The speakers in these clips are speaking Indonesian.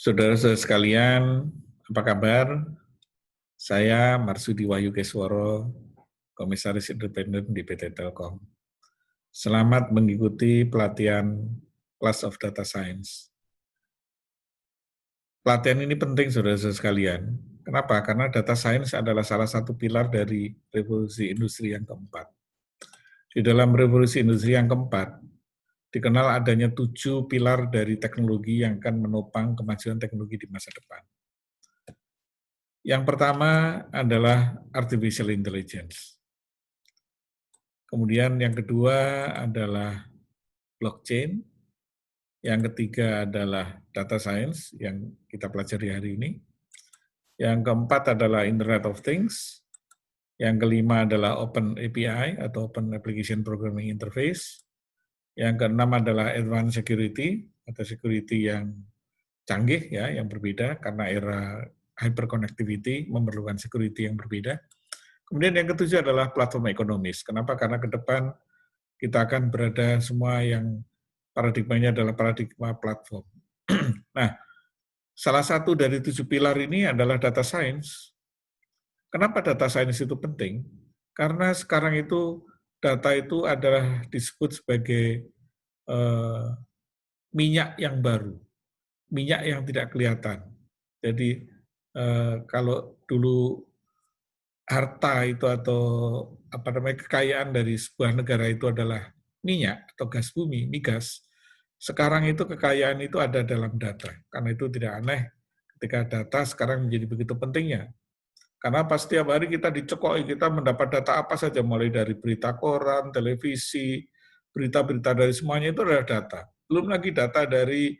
Saudara-saudara sekalian, apa kabar? Saya Marsudi Wahyu Kesworo, Komisaris Independen di PT Telkom. Selamat mengikuti pelatihan Class of Data Science. Pelatihan ini penting, saudara-saudara sekalian. Kenapa? Karena data science adalah salah satu pilar dari revolusi industri yang keempat. Di dalam revolusi industri yang keempat, dikenal adanya 7 pilar dari teknologi yang akan menopang kemajuan teknologi di masa depan. Yang pertama adalah artificial intelligence. Kemudian yang kedua adalah blockchain. Yang ketiga adalah data science yang kita pelajari hari ini. Yang keempat adalah Internet of Things. Yang kelima adalah Open API atau Open Application Programming Interface. Yang keenam adalah Advanced Security atau security yang canggih ya, yang berbeda karena era hyperconnectivity memerlukan security yang berbeda. Kemudian yang ketujuh adalah platform ekonomis. Kenapa? Karena ke depan kita akan berada semua yang paradigmanya adalah paradigma platform. Nah, salah satu dari 7 pilar ini adalah data science. Kenapa data science itu penting? Karena sekarang itu data itu adalah disebut sebagai minyak yang baru, minyak yang tidak kelihatan. Jadi kalau dulu harta itu atau kekayaan dari sebuah negara itu adalah minyak atau gas bumi, migas. Sekarang itu kekayaan itu ada dalam data. Karena itu tidak aneh ketika data sekarang menjadi begitu pentingnya. Karena pas setiap hari kita dicekoi, kita mendapat data apa saja, mulai dari berita koran, televisi, berita-berita dari semuanya itu adalah data. Belum lagi data dari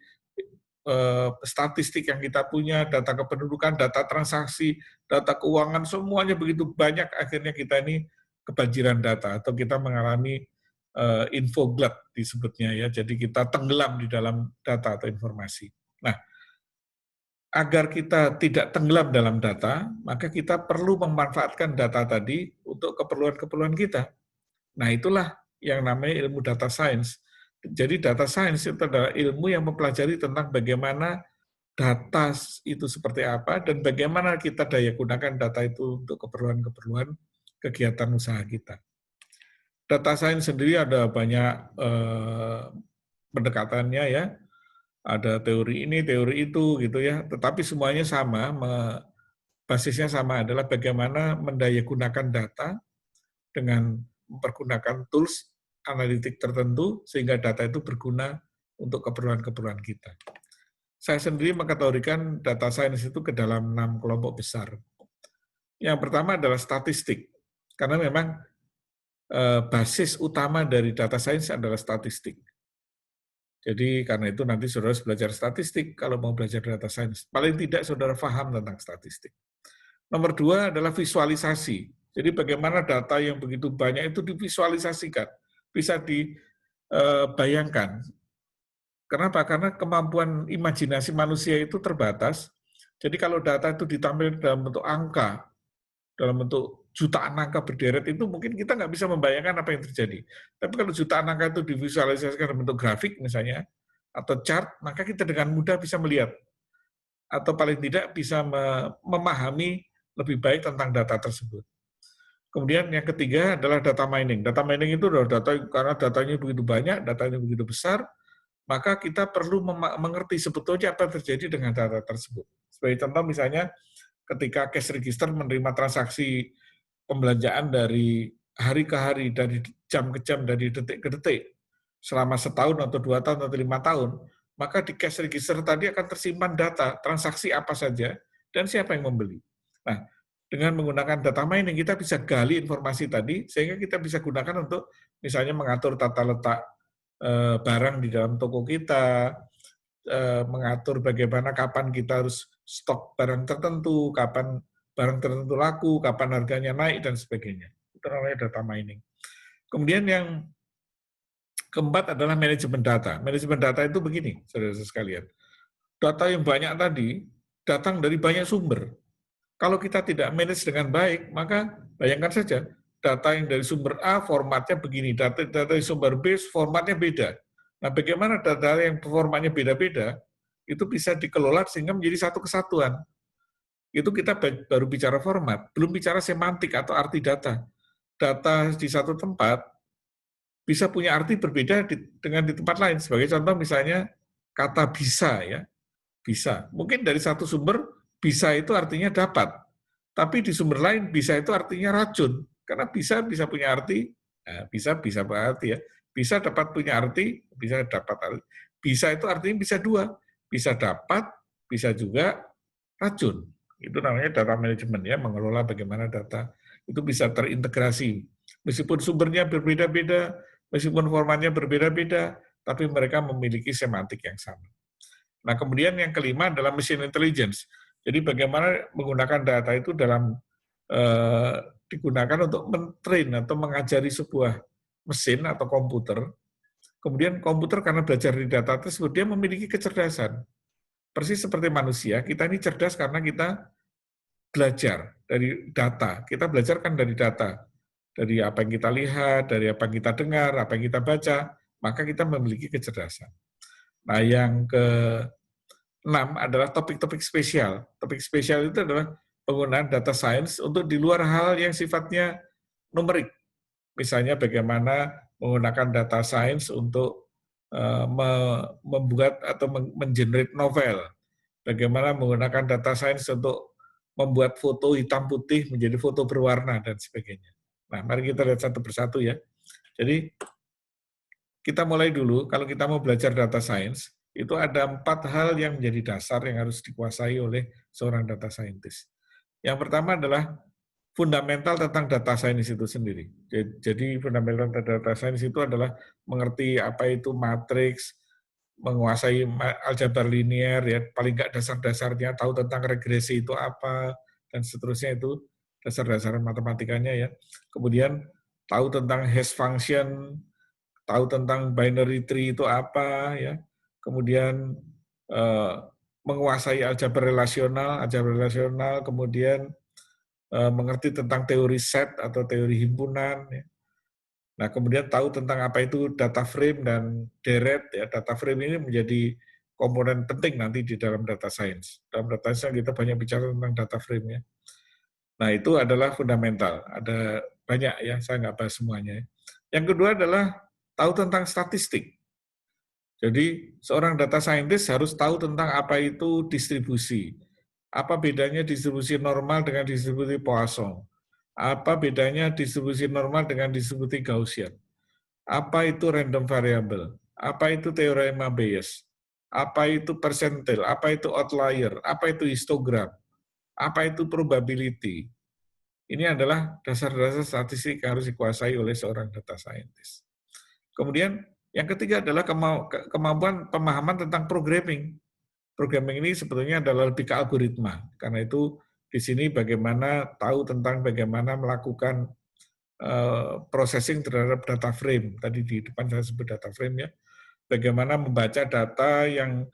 statistik yang kita punya, data kependudukan, data transaksi, data keuangan, semuanya begitu banyak, akhirnya kita ini kebanjiran data, atau kita mengalami infoglut disebutnya ya, jadi kita tenggelam di dalam data atau informasi. Nah, agar kita tidak tenggelam dalam data, maka kita perlu memanfaatkan data tadi untuk keperluan-keperluan kita. Nah, itulah yang namanya ilmu data science. Jadi data science itu adalah ilmu yang mempelajari tentang bagaimana data itu seperti apa dan bagaimana kita daya gunakan data itu untuk keperluan-keperluan kegiatan usaha kita. Data science sendiri ada banyak pendekatannya ya. Ada teori ini, teori itu gitu ya, tetapi semuanya sama, basisnya sama, adalah bagaimana mendayagunakan data dengan mempergunakan tools analitik tertentu sehingga data itu berguna untuk keperluan-keperluan kita. Saya sendiri mengkategorikan data science itu ke dalam 6 kelompok besar. Yang pertama adalah statistik, karena memang basis utama dari data science adalah statistik. Jadi karena itu nanti saudara harus belajar statistik kalau mau belajar data science. Paling tidak saudara paham tentang statistik. Nomor 2 adalah visualisasi. Jadi bagaimana data yang begitu banyak itu divisualisasikan, bisa dibayangkan. Kenapa? Karena kemampuan imajinasi manusia itu terbatas. Jadi kalau data itu ditampilkan dalam bentuk angka, dalam bentuk jutaan angka berderet itu mungkin kita nggak bisa membayangkan apa yang terjadi. Tapi kalau jutaan angka itu divisualisasikan dalam bentuk grafik misalnya, atau chart, maka kita dengan mudah bisa melihat. Atau paling tidak bisa memahami lebih baik tentang data tersebut. Kemudian yang ketiga adalah data mining. Data mining itu adalah data, karena datanya begitu banyak, datanya begitu besar, maka kita perlu mengerti sebetulnya apa yang terjadi dengan data tersebut. Sebagai contoh misalnya, ketika cash register menerima transaksi pembelanjaan dari hari ke hari, dari jam ke jam, dari detik ke detik, selama setahun atau 2 tahun atau 5 tahun, maka di cash register tadi akan tersimpan data transaksi apa saja dan siapa yang membeli. Nah, dengan menggunakan data mining kita bisa gali informasi tadi sehingga kita bisa gunakan untuk misalnya mengatur tata letak barang di dalam toko kita, mengatur bagaimana kapan kita harus stok barang tertentu, kapan barang tertentu laku, kapan harganya naik, dan sebagainya. Itu namanya data mining. Kemudian yang keempat adalah manajemen data. Manajemen data itu begini, saudara-saudara sekalian. Data yang banyak tadi datang dari banyak sumber. Kalau kita tidak manage dengan baik, maka bayangkan saja, data yang dari sumber A formatnya begini, data dari sumber B formatnya beda. Nah, bagaimana data yang formatnya beda-beda, itu bisa dikelola sehingga menjadi satu kesatuan. Itu kita baru bicara format, belum bicara semantik atau arti data. Data di satu tempat bisa punya arti berbeda dengan di tempat lain. Sebagai contoh misalnya kata bisa ya, bisa. Mungkin dari satu sumber bisa itu artinya dapat, tapi di sumber lain bisa itu artinya racun. Karena bisa punya arti, bisa berarti ya, bisa dapat punya arti, bisa dapat arti. Bisa itu artinya bisa dua, bisa dapat, bisa juga racun. Itu namanya data manajemen ya, mengelola bagaimana data itu bisa terintegrasi. Meskipun sumbernya berbeda-beda, meskipun formatnya berbeda-beda, tapi mereka memiliki semantik yang sama. Nah, kemudian yang kelima adalah machine intelligence. Jadi bagaimana menggunakan data itu dalam digunakan untuk mentrain atau mengajari sebuah mesin atau komputer. Kemudian komputer karena belajar dari data tersebut, dia memiliki kecerdasan. Persis seperti manusia, kita ini cerdas karena kita belajar dari data. Kita belajar kan dari data. Dari apa yang kita lihat, dari apa yang kita dengar, apa yang kita baca, maka kita memiliki kecerdasan. Nah, yang ke-6 adalah topik-topik spesial. Topik spesial itu adalah penggunaan data science untuk di luar hal yang sifatnya numerik. Misalnya bagaimana menggunakan data science untuk membuat atau mengenerate novel. Bagaimana menggunakan data science untuk membuat foto hitam putih menjadi foto berwarna dan sebagainya. Nah, mari kita lihat satu persatu ya. Jadi kita mulai dulu, kalau kita mau belajar data science, itu ada 4 hal yang menjadi dasar yang harus dikuasai oleh seorang data scientist. Yang pertama adalah fundamental tentang data science itu sendiri. Jadi fundamental tentang data science itu adalah mengerti apa itu matriks, menguasai aljabar linier, ya paling nggak dasar-dasarnya, tahu tentang regresi itu apa, dan seterusnya itu dasar-dasar matematikanya ya. Kemudian tahu tentang hash function, tahu tentang binary tree itu apa ya, kemudian menguasai aljabar relasional, kemudian mengerti tentang teori set atau teori himpunan. Ya. Nah, kemudian tahu tentang apa itu data frame dan deret. Ya, data frame ini menjadi komponen penting nanti di dalam data science. Dalam data science kita banyak bicara tentang data frame ya. Nah, itu adalah fundamental. Ada banyak ya, saya nggak bahas semuanya. Yang kedua adalah tahu tentang statistik. Jadi seorang data scientist harus tahu tentang apa itu distribusi. Apa bedanya distribusi normal dengan distribusi Poisson? Apa bedanya distribusi normal dengan distribusi Gaussian? Apa itu random variable? Apa itu teorema Bayes? Apa itu percentile? Apa itu outlier? Apa itu histogram? Apa itu probability? Ini adalah dasar-dasar statistik yang harus dikuasai oleh seorang data scientist. Kemudian yang ketiga adalah kemampuan pemahaman tentang programming. Programming ini sebetulnya adalah lebih ke algoritma. Karena itu di sini bagaimana tahu tentang bagaimana melakukan processing terhadap data frame. Tadi di depan saya sebut data frame ya. Bagaimana membaca data yang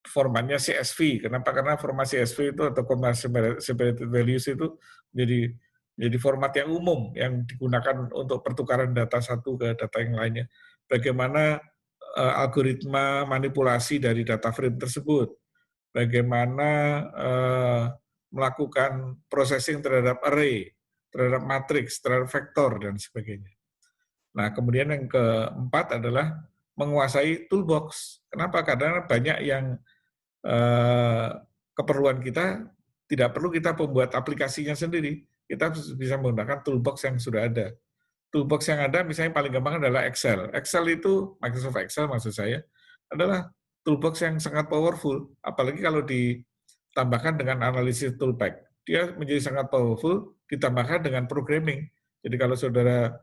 formatnya CSV. Kenapa? Karena format CSV itu atau Combined Separated Values itu jadi format yang umum yang digunakan untuk pertukaran data satu ke data yang lainnya. Bagaimana algoritma manipulasi dari data frame tersebut. Bagaimana melakukan processing terhadap array, terhadap matriks, terhadap vektor, dan sebagainya. Nah, kemudian yang keempat adalah menguasai toolbox. Kenapa? Karena banyak yang keperluan kita tidak perlu kita membuat aplikasinya sendiri. Kita bisa menggunakan toolbox yang sudah ada. Toolbox yang ada misalnya paling gampang adalah Excel. Excel itu, Microsoft Excel maksud saya, adalah toolbox yang sangat powerful. Apalagi kalau ditambahkan dengan analisis toolpath. Dia menjadi sangat powerful, ditambahkan dengan programming. Jadi kalau saudara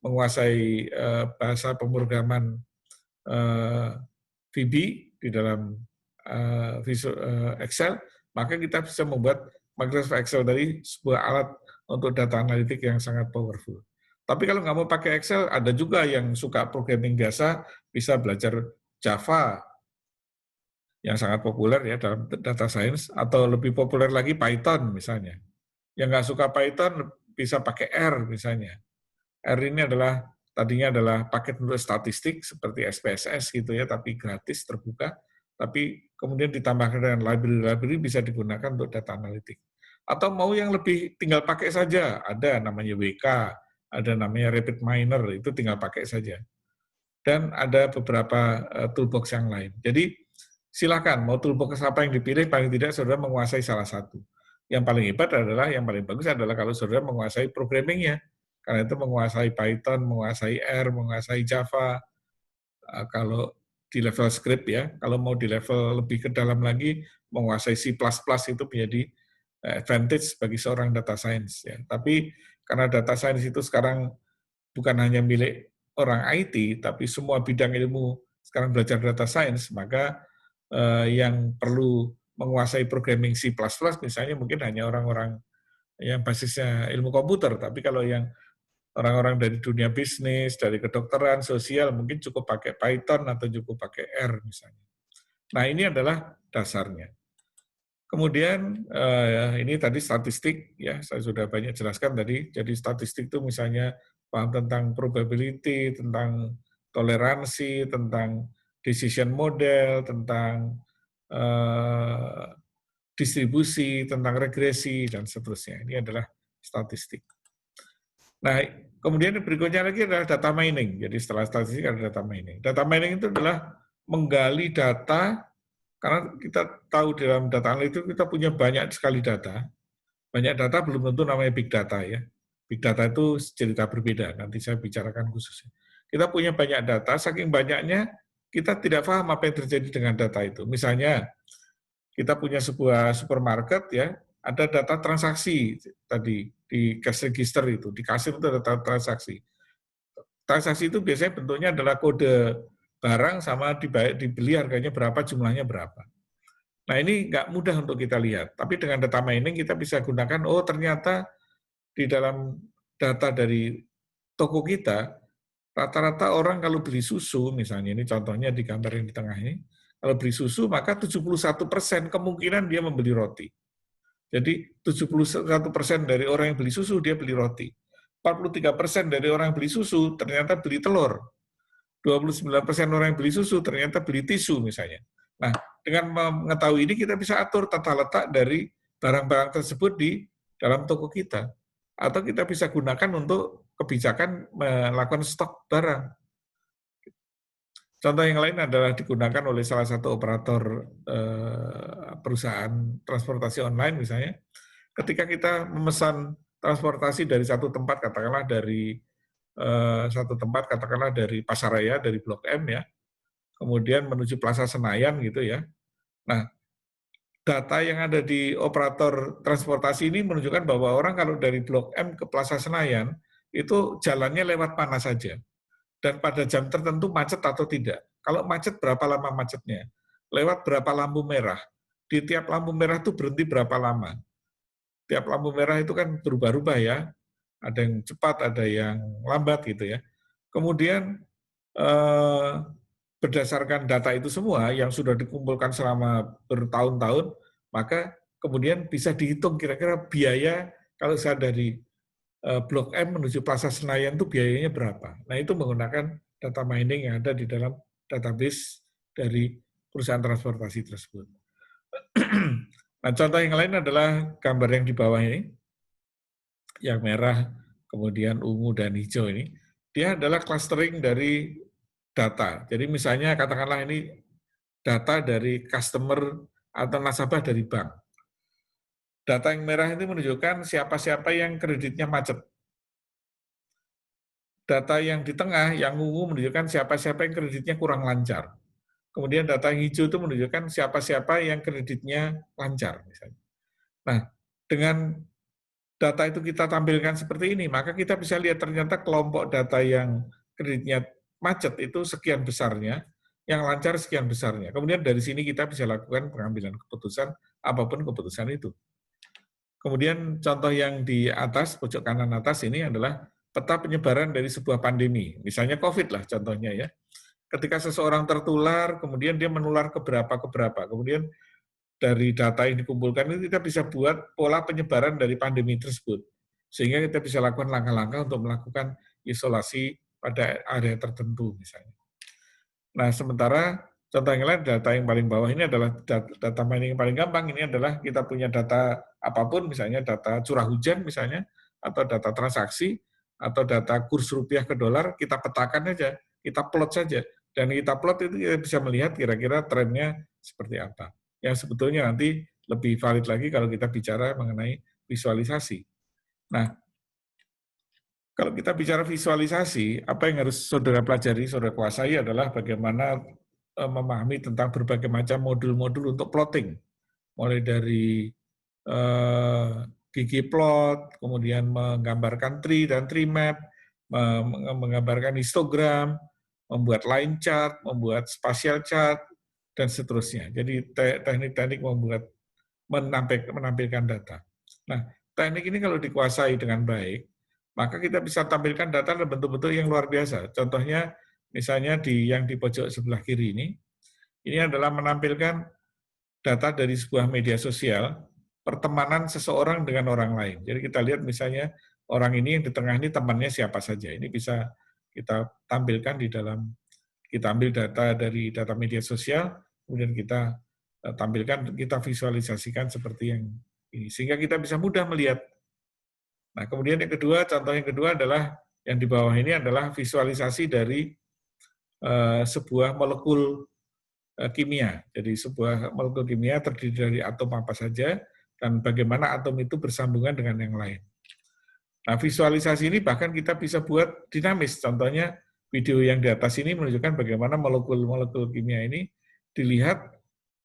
menguasai bahasa pemrograman VB di dalam Excel, maka kita bisa membuat Microsoft Excel dari sebuah alat untuk data analitik yang sangat powerful. Tapi kalau nggak mau pakai Excel, ada juga yang suka programming biasa, bisa belajar Java, yang sangat populer ya dalam data science, atau lebih populer lagi Python misalnya. Yang nggak suka Python bisa pakai R misalnya. R ini tadinya adalah paket untuk statistik seperti SPSS gitu ya, tapi gratis terbuka. tapi kemudian ditambahkan dengan library-library bisa digunakan untuk data analitik. Atau mau yang lebih tinggal pakai saja, ada namanya WK, ada namanya RapidMiner, itu tinggal pakai saja. Dan ada beberapa toolbox yang lain. Jadi silakan mau toolbox apa yang dipilih, paling tidak saudara menguasai salah satu. Yang paling hebat adalah, yang paling bagus adalah kalau saudara menguasai programming-nya. Karena itu menguasai Python, menguasai R, menguasai Java. Kalau di level script ya, kalau mau di level lebih ke dalam lagi, menguasai C++ itu menjadi advantage bagi seorang data science ya. Tapi karena data science itu sekarang bukan hanya milik orang IT, tapi semua bidang ilmu sekarang belajar data science, maka yang perlu menguasai programming C++ misalnya mungkin hanya orang-orang yang basisnya ilmu komputer, tapi kalau yang orang-orang dari dunia bisnis, dari kedokteran, sosial, mungkin cukup pakai Python atau cukup pakai R misalnya. Nah ini adalah dasarnya. Kemudian ini tadi statistik, ya saya sudah banyak jelaskan tadi. Jadi statistik itu misalnya paham tentang probability, tentang toleransi, tentang decision model, tentang distribusi, tentang regresi, dan seterusnya. Ini adalah statistik. Nah, kemudian berikutnya lagi adalah data mining. Jadi setelah statistik ada data mining. Data mining itu adalah menggali data, karena kita tahu dalam data analitik kita punya banyak sekali data. Banyak data belum tentu namanya big data ya. Big data itu cerita berbeda, nanti saya bicarakan khususnya. Kita punya banyak data, saking banyaknya kita tidak paham apa yang terjadi dengan data itu. Misalnya, kita punya sebuah supermarket ya, ada data transaksi tadi di cash register itu, di kasir itu ada data transaksi. Transaksi itu biasanya bentuknya adalah kode barang sama dibeli harganya berapa, jumlahnya berapa. Nah ini nggak mudah untuk kita lihat, tapi dengan data mining kita bisa gunakan, oh ternyata di dalam data dari toko kita, rata-rata orang kalau beli susu, misalnya ini contohnya di gambar yang di tengah ini, kalau beli susu maka 71% kemungkinan dia membeli roti. Jadi 71% dari orang yang beli susu dia beli roti. 43% dari orang yang beli susu ternyata beli telur. 29% orang yang beli susu ternyata beli tisu misalnya. Nah, dengan mengetahui ini kita bisa atur tata letak dari barang-barang tersebut di dalam toko kita. Atau kita bisa gunakan untuk kebijakan melakukan stok barang. Contoh yang lain adalah digunakan oleh salah satu operator perusahaan transportasi online misalnya. Ketika kita memesan transportasi dari satu tempat, katakanlah dari Pasaraya, dari Blok M ya, kemudian menuju Plaza Senayan gitu ya. Nah, data yang ada di operator transportasi ini menunjukkan bahwa orang kalau dari Blok M ke Plaza Senayan, itu jalannya lewat mana saja. Dan pada jam tertentu macet atau tidak. Kalau macet, berapa lama macetnya? Lewat berapa lampu merah? Di tiap lampu merah itu berhenti berapa lama? Tiap lampu merah itu kan berubah-ubah ya. Ada yang cepat, ada yang lambat gitu ya. Kemudian berdasarkan data itu semua yang sudah dikumpulkan selama bertahun-tahun, maka kemudian bisa dihitung kira-kira biaya kalau saya dari Blok M menuju Plaza Senayan itu biayanya berapa. Nah itu menggunakan data mining yang ada di dalam database dari perusahaan transportasi tersebut. Nah contoh yang lain adalah gambar yang di bawah ini, yang merah, kemudian ungu dan hijau ini. Dia adalah clustering dari data. Jadi misalnya katakanlah ini data dari customer atau nasabah dari bank. Data yang merah ini menunjukkan siapa-siapa yang kreditnya macet. Data yang di tengah, yang ungu menunjukkan siapa-siapa yang kreditnya kurang lancar. Kemudian data yang hijau itu menunjukkan siapa-siapa yang kreditnya lancar. Misalnya. Nah, dengan data itu kita tampilkan seperti ini, maka kita bisa lihat ternyata kelompok data yang kreditnya macet itu sekian besarnya, yang lancar sekian besarnya. Kemudian dari sini kita bisa lakukan pengambilan keputusan, apapun keputusan itu. Kemudian contoh yang di atas, pojok kanan atas ini adalah peta penyebaran dari sebuah pandemi. Misalnya COVID lah contohnya ya. Ketika seseorang tertular, kemudian dia menular ke berapa. Kemudian dari data yang dikumpulkan itu kita bisa buat pola penyebaran dari pandemi tersebut. Sehingga kita bisa lakukan langkah-langkah untuk melakukan isolasi pada area tertentu misalnya. Nah, sementara Contoh yang lain, data yang paling bawah ini adalah data mining yang paling gampang. Ini adalah kita punya data apapun, misalnya data curah hujan misalnya, atau data transaksi, atau data kurs rupiah ke dolar, kita petakan aja, kita plot saja. Dan kita plot itu kita bisa melihat kira-kira trennya seperti apa. Yang sebetulnya nanti lebih valid lagi kalau kita bicara mengenai visualisasi. Nah, kalau kita bicara visualisasi, apa yang harus saudara pelajari, saudara kuasai adalah bagaimana memahami tentang berbagai macam modul-modul untuk plotting. Mulai dari ggplot, kemudian menggambarkan tree dan tree map, menggambarkan histogram, membuat line chart, membuat spatial chart, dan seterusnya. Jadi teknik-teknik menampilkan data. Nah, teknik ini kalau dikuasai dengan baik, maka kita bisa tampilkan data dalam bentuk-bentuk yang luar biasa. Contohnya, misalnya yang di pojok sebelah kiri ini adalah menampilkan data dari sebuah media sosial, pertemanan seseorang dengan orang lain. Jadi kita lihat misalnya orang ini yang di tengah ini temannya siapa saja. Ini bisa kita tampilkan di dalam, kita ambil data dari data media sosial, kemudian kita tampilkan, kita visualisasikan seperti yang ini. Sehingga kita bisa mudah melihat. Nah, kemudian yang kedua, contoh yang kedua adalah, yang di bawah ini adalah visualisasi dari sebuah molekul kimia. Jadi sebuah molekul kimia terdiri dari atom apa saja, dan bagaimana atom itu bersambungan dengan yang lain. Nah, visualisasi ini bahkan kita bisa buat dinamis. Contohnya, video yang di atas ini menunjukkan bagaimana molekul-molekul kimia ini dilihat,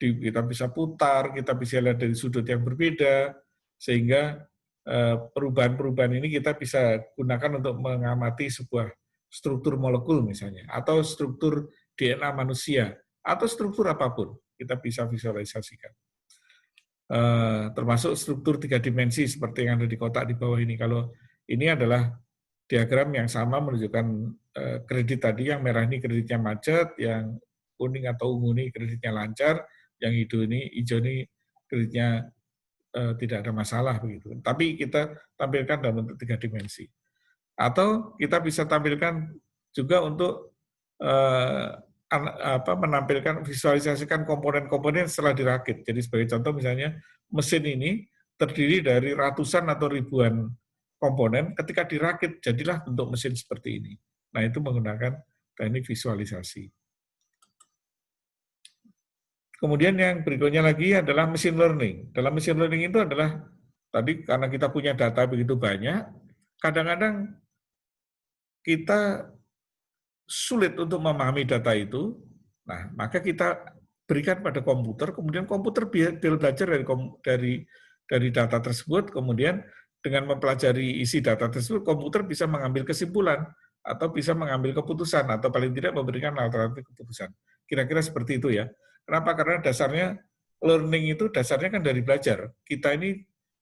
kita bisa putar, kita bisa lihat dari sudut yang berbeda, sehingga perubahan-perubahan ini kita bisa gunakan untuk mengamati sebuah struktur molekul misalnya, atau struktur DNA manusia, atau struktur apapun, kita bisa visualisasikan. Termasuk struktur 3 dimensi seperti yang ada di kotak di bawah ini. Kalau ini adalah diagram yang sama menunjukkan kredit tadi, yang merah ini kreditnya macet, yang kuning atau ungu ini kreditnya lancar, yang hijau ini kreditnya tidak ada masalah begitu. Tapi kita tampilkan dalam bentuk 3 dimensi. Atau kita bisa tampilkan juga untuk menampilkan, visualisasikan komponen-komponen setelah dirakit. Jadi sebagai contoh misalnya mesin ini terdiri dari ratusan atau ribuan komponen, ketika dirakit jadilah bentuk mesin seperti ini. Nah, itu menggunakan teknik visualisasi. Kemudian yang berikutnya lagi adalah machine learning. Dalam machine learning itu adalah, tadi karena kita punya data begitu banyak, kadang-kadang kita sulit untuk memahami data itu, nah maka kita berikan pada komputer, kemudian komputer belajar dari data tersebut, kemudian dengan mempelajari isi data tersebut, komputer bisa mengambil kesimpulan, atau bisa mengambil keputusan, atau paling tidak memberikan alternatif keputusan. Kira-kira seperti itu ya. Kenapa? Karena dasarnya learning itu dasarnya kan dari belajar. Kita ini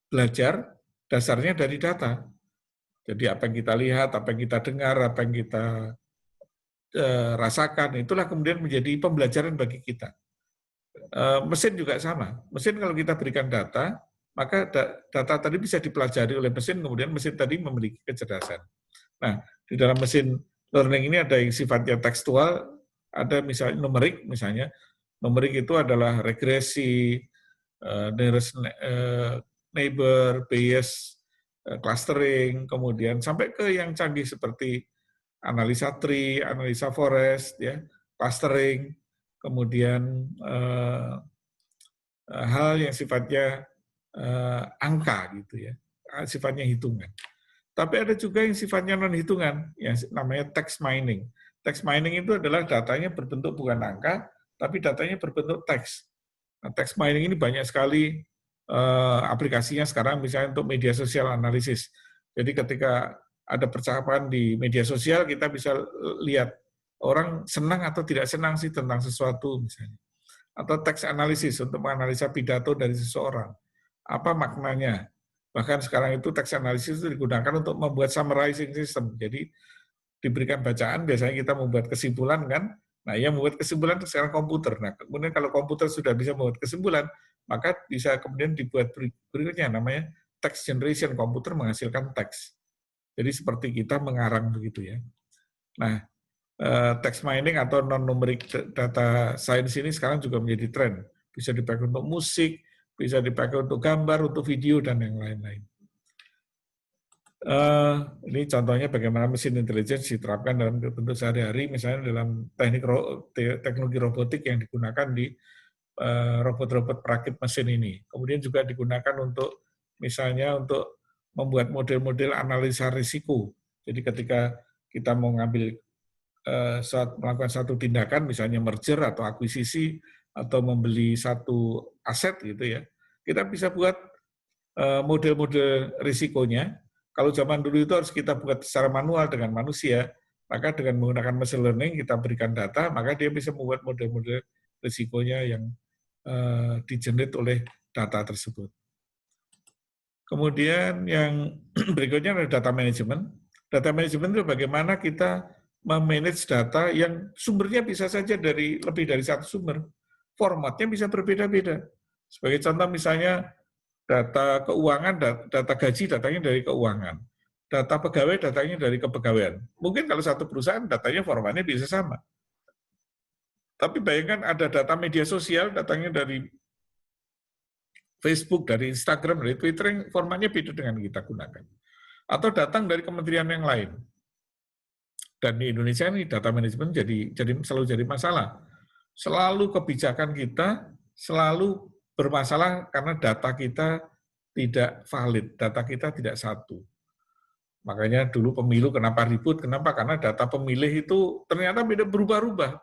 belajar dasarnya dari data. Jadi apa yang kita lihat, apa yang kita dengar, apa yang kita rasakan, itulah kemudian menjadi pembelajaran bagi kita. Mesin juga sama. Mesin kalau kita berikan data, maka data tadi bisa dipelajari oleh mesin, kemudian mesin tadi memiliki kecerdasan. Nah, di dalam mesin learning ini ada yang sifatnya tekstual, ada misalnya numerik, misalnya. Numerik itu adalah regresi, nearest neighbor, Bayes clustering, kemudian sampai ke yang canggih seperti analisa tree, analisa forest, ya, clustering, kemudian hal yang sifatnya angka gitu ya, sifatnya hitungan. Tapi ada juga yang sifatnya non hitungan, yang namanya text mining. Text mining itu adalah datanya berbentuk bukan angka, tapi datanya berbentuk teks. Nah, text mining ini banyak sekali aplikasinya sekarang, misalnya untuk media sosial analisis. Jadi ketika ada percakapan di media sosial, kita bisa lihat orang senang atau tidak senang sih tentang sesuatu misalnya. Atau teks analisis untuk menganalisa pidato dari seseorang. Apa maknanya? Bahkan sekarang itu teks analisis itu digunakan untuk membuat summarizing system. Jadi diberikan bacaan, biasanya kita membuat kesimpulan kan. Nah, yang membuat kesimpulan itu sekarang komputer. Nah, kemudian kalau komputer sudah bisa membuat kesimpulan, maka bisa kemudian dibuat berikutnya, namanya text generation. Komputer menghasilkan teks. Jadi seperti kita mengarang begitu ya. Nah, text mining atau non-numeric data science ini sekarang juga menjadi tren. Bisa dipakai untuk musik, bisa dipakai untuk gambar, untuk video, dan yang lain-lain. Ini contohnya bagaimana mesin intelligence diterapkan dalam bentuk sehari-hari, misalnya dalam teknologi robotik yang digunakan di robot-robot perakit mesin ini. Kemudian juga digunakan untuk misalnya untuk membuat model-model analisa risiko. Jadi ketika kita mau melakukan satu tindakan, misalnya merger atau akuisisi atau membeli satu aset gitu ya, kita bisa buat model-model risikonya. Kalau zaman dulu itu harus kita buat secara manual dengan manusia, maka dengan menggunakan machine learning kita berikan data, maka dia bisa membuat model-model risikonya yang di-generate oleh data tersebut. Kemudian yang berikutnya adalah data management. Data management itu bagaimana kita memanage data yang sumbernya bisa saja dari lebih dari satu sumber. Formatnya bisa berbeda-beda. Sebagai contoh misalnya data keuangan, data gaji datanya dari keuangan. Data pegawai datanya dari kepegawaian. Mungkin kalau satu perusahaan datanya formatnya bisa sama. Tapi bayangkan ada data media sosial datangnya dari Facebook, dari Instagram, dari Twitter yang formatnya beda dengan kita gunakan. Atau datang dari kementerian yang lain. Dan di Indonesia ini data manajemen selalu jadi masalah. Selalu kebijakan kita selalu bermasalah karena data kita tidak valid, data kita tidak satu. Makanya dulu pemilu kenapa ribut? Kenapa? Karena data pemilih itu ternyata berubah-ubah,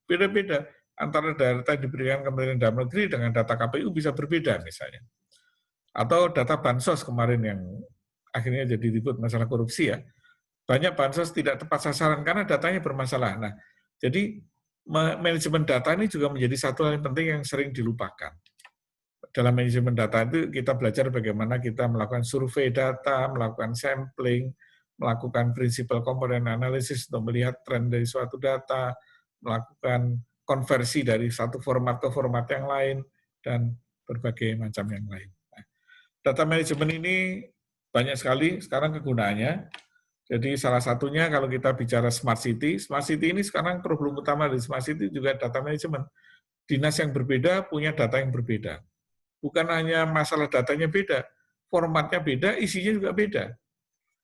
beda-beda. Antara data yang diberikan Kementerian Dalam Negeri dengan data KPU bisa berbeda misalnya. Atau data bansos kemarin yang akhirnya jadi ribut masalah korupsi ya. Banyak bansos tidak tepat sasaran karena datanya bermasalah. Nah, jadi manajemen data ini juga menjadi satu hal yang penting yang sering dilupakan. Dalam manajemen data itu kita belajar bagaimana kita melakukan survei data, melakukan sampling, melakukan principal component analysis untuk melihat tren dari suatu data, melakukan konversi dari satu format ke format yang lain, dan berbagai macam yang lain. Nah, data manajemen ini banyak sekali sekarang kegunaannya. Jadi salah satunya kalau kita bicara Smart City ini sekarang problem utama dari Smart City juga data manajemen. Dinas yang berbeda punya data yang berbeda. Bukan hanya masalah datanya beda, formatnya beda, isinya juga beda.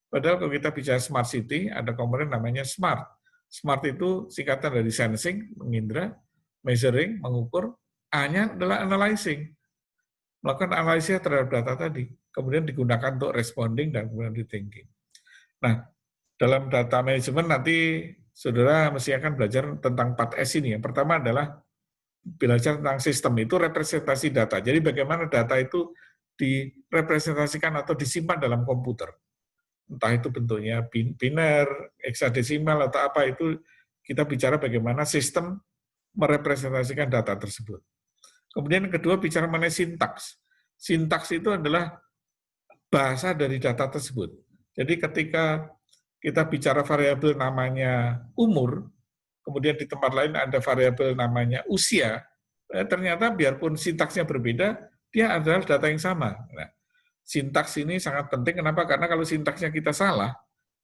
Padahal kalau kita bicara Smart City, ada komponen namanya Smart. Smart itu singkatan dari sensing, mengindra, measuring, mengukur, A-nya adalah analyzing. Melakukan analisis terhadap data tadi, kemudian digunakan untuk responding dan kemudian rethinking. Nah, dalam data management nanti saudara mesti akan belajar tentang 4S ini. Yang pertama adalah belajar tentang sistem, itu representasi data. Jadi bagaimana data itu direpresentasikan atau disimpan dalam komputer. Entah itu bentuknya biner, heksadesimal, atau apa, itu kita bicara bagaimana sistem merepresentasikan data tersebut. Kemudian yang kedua bicara mengenai sintaks. Sintaks itu adalah bahasa dari data tersebut. Jadi ketika kita bicara variabel namanya umur, kemudian di tempat lain ada variabel namanya usia, ternyata biarpun sintaksnya berbeda, dia adalah data yang sama. Nah, sintaks ini sangat penting, kenapa? Karena kalau sintaksnya kita salah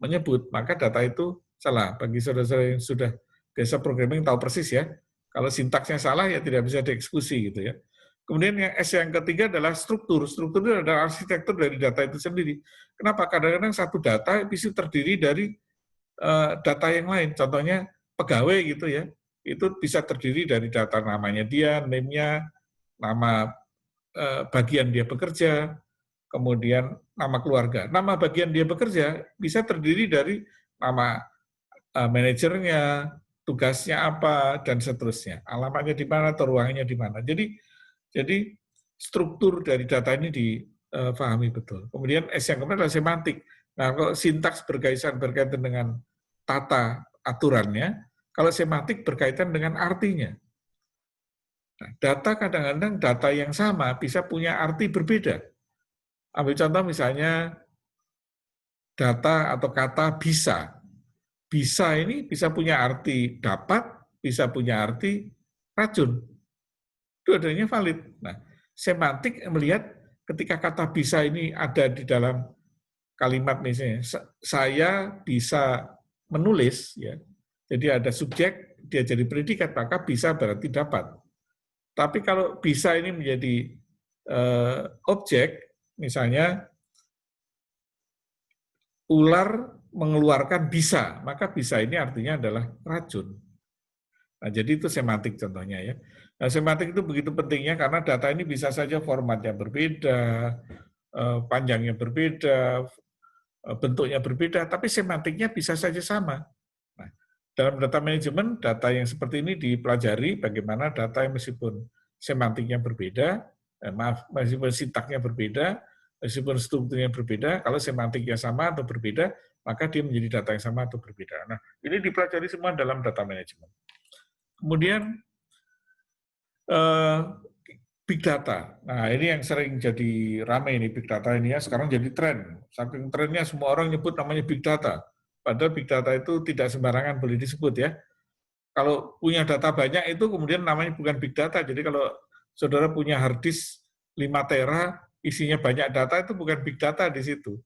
menyebut, maka data itu salah. Bagi saudara-saudara yang sudah biasa programming tahu persis ya, kalau sintaksnya salah ya tidak bisa dieksekusi gitu ya. Kemudian yang S yang ketiga adalah struktur. Struktur itu adalah arsitektur dari data itu sendiri. Kenapa? Kadang-kadang satu data bisa terdiri dari data yang lain. Contohnya pegawai gitu ya, itu bisa terdiri dari data namanya dia, name-nya, nama bagian dia bekerja, kemudian nama keluarga. Nama bagian dia bekerja bisa terdiri dari nama manajernya, tugasnya apa, dan seterusnya. Alamatnya di mana, atau ruangannya di mana. Jadi struktur dari data ini difahami betul. Kemudian S yang keempat adalah semantik. Nah, kalau sintaks berkaitan dengan tata aturannya, kalau semantik berkaitan dengan artinya. Nah, data kadang-kadang data yang sama bisa punya arti berbeda. Ambil contoh misalnya data atau kata bisa. Bisa ini bisa punya arti dapat, bisa punya arti racun. Dua-duanya valid. Nah, semantik melihat ketika kata bisa ini ada di dalam kalimat misalnya, saya bisa menulis, ya, Jadi ada subjek, dia jadi predikat, maka bisa berarti dapat. Tapi kalau bisa ini menjadi objek, misalnya ular mengeluarkan bisa, maka bisa ini artinya adalah racun. Nah, jadi itu semantik contohnya ya. Nah, semantik itu begitu pentingnya karena data ini bisa saja formatnya berbeda, panjangnya berbeda, bentuknya berbeda, tapi semantiknya bisa saja sama. Nah, dalam data manajemen, data yang seperti ini dipelajari bagaimana data yang meskipun semantiknya berbeda, meskipun sintaknya berbeda, meskipun strukturnya berbeda, kalau semantiknya sama atau berbeda, maka dia menjadi data yang sama atau berbeda. Nah, ini dipelajari semua dalam data manajemen. Kemudian, big data. Nah, ini yang sering jadi ramai ini big data ini ya, sekarang jadi tren. Saking trennya semua orang nyebut namanya big data. Padahal big data itu tidak sembarangan boleh disebut ya. Kalau punya data banyak itu kemudian namanya bukan big data. Jadi kalau saudara punya hard disk 5 tera, isinya banyak data itu bukan big data di situ.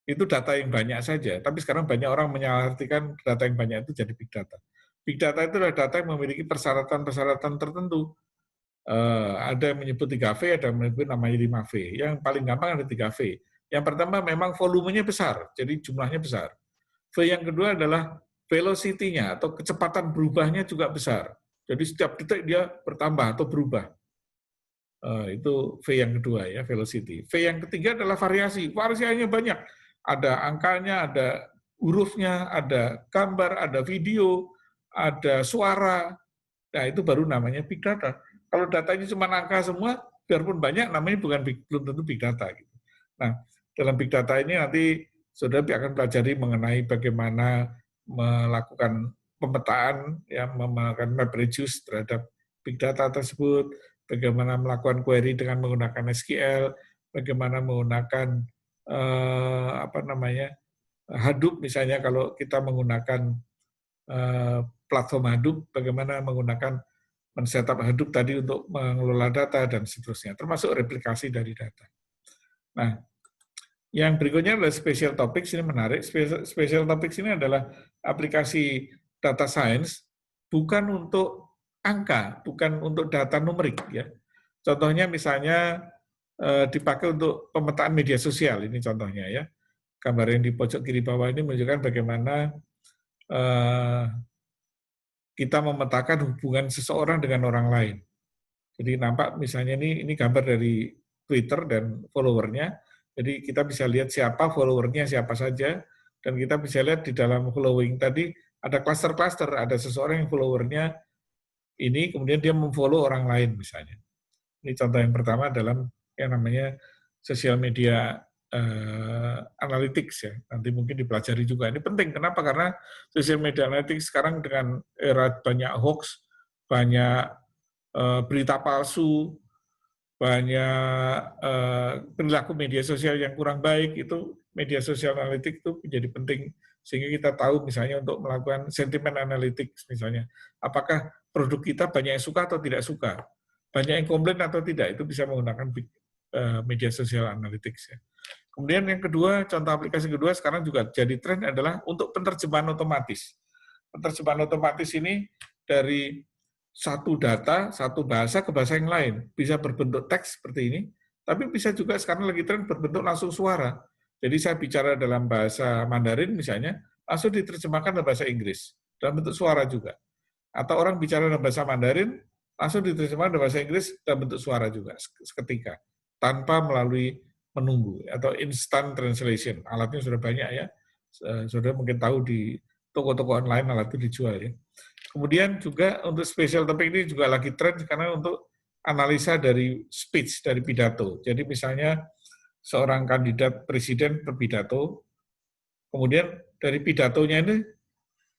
Itu data yang banyak saja. Tapi sekarang banyak orang menyalahartikan data yang banyak itu jadi big data. Big data itu adalah data yang memiliki persyaratan-persyaratan tertentu. Ada yang menyebut 3V, ada yang menyebut namanya 5V. Yang paling gampang ada 3V. Yang pertama memang volumenya besar, jadi jumlahnya besar. V yang kedua adalah velocity-nya atau kecepatan berubahnya juga besar. Jadi setiap detik dia bertambah atau berubah. Itu V yang kedua ya, velocity. V yang ketiga adalah variasi. Variasinya banyak. Ada angkanya, ada hurufnya, ada gambar, ada video, ada suara. Nah, itu baru namanya big data. Kalau datanya cuma angka semua, biarpun banyak, namanya belum tentu big data. Gitu. Nah, dalam big data ini nanti saudara akan pelajari mengenai bagaimana melakukan pemetaan, ya, melakukan map reduce terhadap big data tersebut, bagaimana melakukan query dengan menggunakan SQL, bagaimana menggunakan Hadoop misalnya kalau kita menggunakan platform Hadoop, bagaimana menggunakan men-setup Hadoop tadi untuk mengelola data dan seterusnya, termasuk replikasi dari data. Nah, yang berikutnya adalah special topics, ini menarik. Special topics ini adalah aplikasi data science, bukan untuk angka, bukan untuk data numerik. Ya. Contohnya misalnya dipakai untuk pemetaan media sosial, ini contohnya ya. Gambar yang di pojok kiri bawah ini menunjukkan bagaimana kita memetakan hubungan seseorang dengan orang lain. Jadi nampak misalnya ini gambar dari Twitter dan followernya. Jadi kita bisa lihat siapa followernya, siapa saja. Dan kita bisa lihat di dalam following tadi ada cluster-cluster, ada seseorang yang followernya ini, kemudian dia memfollow orang lain misalnya. Ini contoh yang pertama dalam yang namanya sosial media analytics ya. Nanti mungkin dipelajari juga. Ini penting. Kenapa? Karena social media analytics sekarang dengan era banyak hoax, banyak berita palsu, banyak perilaku media sosial yang kurang baik, itu media sosial analitik itu menjadi penting sehingga kita tahu misalnya untuk melakukan sentiment analytics misalnya, apakah produk kita banyak yang suka atau tidak suka, banyak yang komplain atau tidak, itu bisa menggunakan media sosial analytics ya. Kemudian yang kedua, contoh aplikasi kedua sekarang juga jadi tren adalah untuk penerjemahan otomatis. Penerjemahan otomatis ini dari satu data, satu bahasa ke bahasa yang lain. Bisa berbentuk teks seperti ini, tapi bisa juga sekarang lagi tren berbentuk langsung suara. Jadi saya bicara dalam bahasa Mandarin misalnya, langsung diterjemahkan dalam bahasa Inggris, dalam bentuk suara juga. Atau orang bicara dalam bahasa Mandarin, langsung diterjemahkan dalam bahasa Inggris dalam bentuk suara juga, seketika. Tanpa melalui menunggu, atau instant translation. Alatnya sudah banyak ya, saudara mungkin tahu di toko-toko online alat itu dijual ya. Kemudian juga untuk special topic ini juga lagi tren karena untuk analisa dari speech, dari pidato. Jadi misalnya seorang kandidat presiden berpidato, kemudian dari pidatonya ini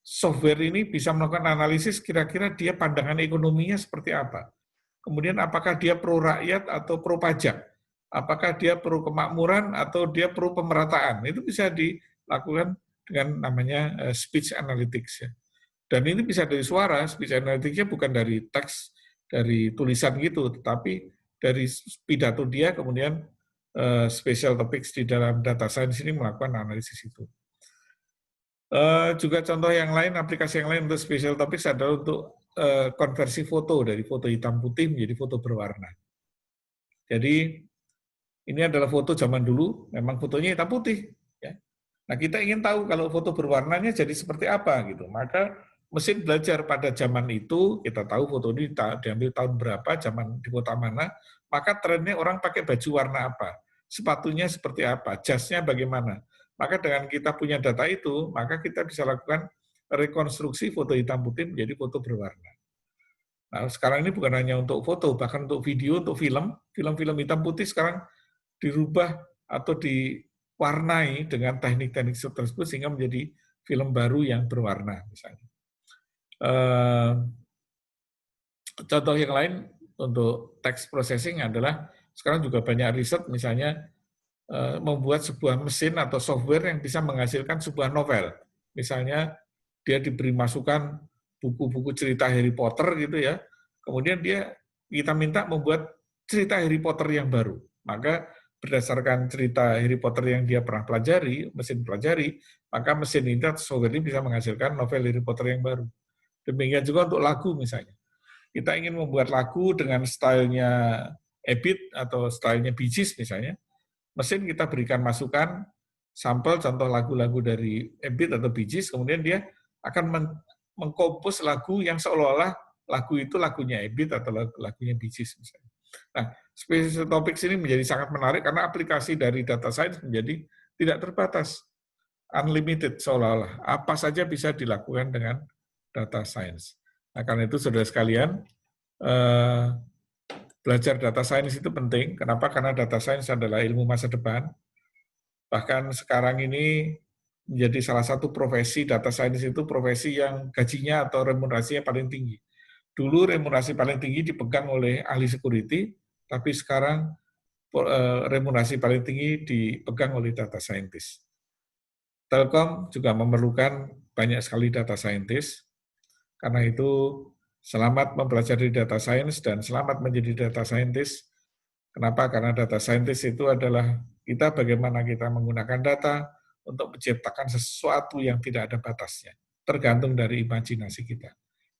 software ini bisa melakukan analisis kira-kira dia pandangan ekonominya seperti apa. Kemudian apakah dia pro rakyat atau pro pajak, apakah dia pro kemakmuran atau dia pro pemerataan. Itu bisa dilakukan dengan namanya speech analytics ya. Dan ini bisa dari suara, speech analytics-nya bukan dari teks, dari tulisan gitu, tetapi dari pidato dia, kemudian special topics di dalam data science ini melakukan analisis itu. Juga contoh yang lain, aplikasi yang lain untuk special topics adalah untuk konversi foto dari foto hitam putih menjadi foto berwarna. Jadi ini adalah foto zaman dulu, memang fotonya hitam putih. Ya. Nah kita ingin tahu kalau foto berwarnanya jadi seperti apa gitu. Maka mesin belajar pada zaman itu, kita tahu foto ini diambil tahun berapa, zaman di kota mana, maka trennya orang pakai baju warna apa, sepatunya seperti apa, jasnya bagaimana. Maka dengan kita punya data itu, maka kita bisa lakukan rekonstruksi foto hitam putih menjadi foto berwarna. Nah, sekarang ini bukan hanya untuk foto, bahkan untuk video, untuk film-film hitam putih sekarang dirubah atau diwarnai dengan teknik-teknik tersebut sehingga menjadi film baru yang berwarna misalnya. Contoh yang lain untuk text processing adalah sekarang juga banyak riset misalnya membuat sebuah mesin atau software yang bisa menghasilkan sebuah novel. Misalnya dia diberi masukan buku-buku cerita Harry Potter gitu ya, kemudian kita minta membuat cerita Harry Potter yang baru. Maka berdasarkan cerita Harry Potter yang dia pernah pelajari, mesin pelajari, maka mesin ini atau software ini bisa menghasilkan novel Harry Potter yang baru. Demikian juga untuk lagu misalnya. Kita ingin membuat lagu dengan stylenya Ebbit atau stylenya Bee Gees misalnya, mesin kita berikan masukan, sampel contoh lagu-lagu dari Ebbit atau Bee Gees, kemudian dia akan mengkompos lagu yang seolah-olah lagu itu lagunya Ebbit atau lagunya Bee Gees misalnya. Nah, Special Topics ini menjadi sangat menarik karena aplikasi dari data science menjadi tidak terbatas, unlimited seolah-olah. Apa saja bisa dilakukan dengan data science. Nah, karena itu saudara sekalian, belajar data science itu penting. Kenapa? Karena data science adalah ilmu masa depan. Bahkan sekarang ini menjadi salah satu profesi, data science itu profesi yang gajinya atau remunerasinya paling tinggi. Dulu remunerasi paling tinggi dipegang oleh ahli security, tapi sekarang remunerasi paling tinggi dipegang oleh data scientist. Telkom juga memerlukan banyak sekali data scientist, karena itu selamat mempelajari data science dan selamat menjadi data scientist. Kenapa? Karena data scientist itu adalah kita bagaimana kita menggunakan data untuk menciptakan sesuatu yang tidak ada batasnya, tergantung dari imajinasi kita.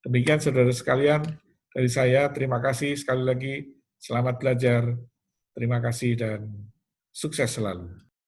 Demikian saudara sekalian, dari saya terima kasih sekali lagi, selamat belajar, terima kasih dan sukses selalu.